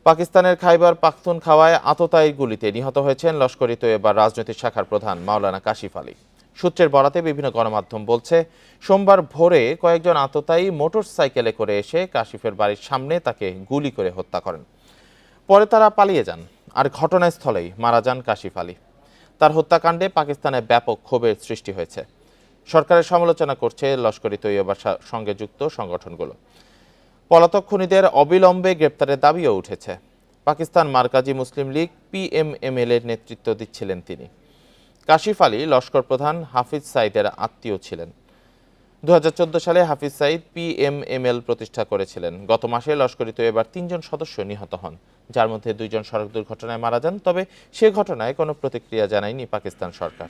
পাকিস্তানের খাইবার পাখতুনখাওয়ায় আততায়ীর গুলিতে নিহত হয়েছেন লস্কর-ই তৈয়বার রাজনৈতিক শাখার প্রধান মাওলানা কাশিফ আলী। সূত্রের বরাতে বিভিন্ন গণমাধ্যম বলছে, সোমবার ভোরে কয়েকজন আততায়ী মোটরসাইকেলে করে এসে কাশিফের বাড়ির সামনে তাকে গুলি করে হত্যা করেন। পরে তারা পালিয়ে যান, আর ঘটনাস্থলেই মারা যান কাশিফ আলী। তার হত্যাকাণ্ডে পাকিস্তানে ব্যাপক ক্ষোভের সৃষ্টি হয়েছে। সরকারের সমালোচনা করছে লস্কর-ই তৈয়বার সঙ্গে যুক্ত সংগঠনগুলো। পলাতক খুনিদের অবিলম্বে গ্রেপ্তারের দাবিও উঠেছে। পাকিস্তান মার্কাজি মুসলিম লীগ PMML এর নেতৃত্ব দিচ্ছিলেন তিনি। কাশিফ আলী লস্কর প্রধান হাফিজ সাইদের আত্মীয় ছিলেন। 2014 সালে হাফিজ সাইদ PMML প্রতিষ্ঠা করেছিলেন। গত মাসে লস্কর-ই তৈয়বার 3 জন সদস্য নিহত হন, যার মধ্যে 2 জন সড়ক দুর্ঘটনায় মারা যান। তবে সে ঘটনায় কোনো প্রতিক্রিয়া জানায়নি পাকিস্তান সরকার।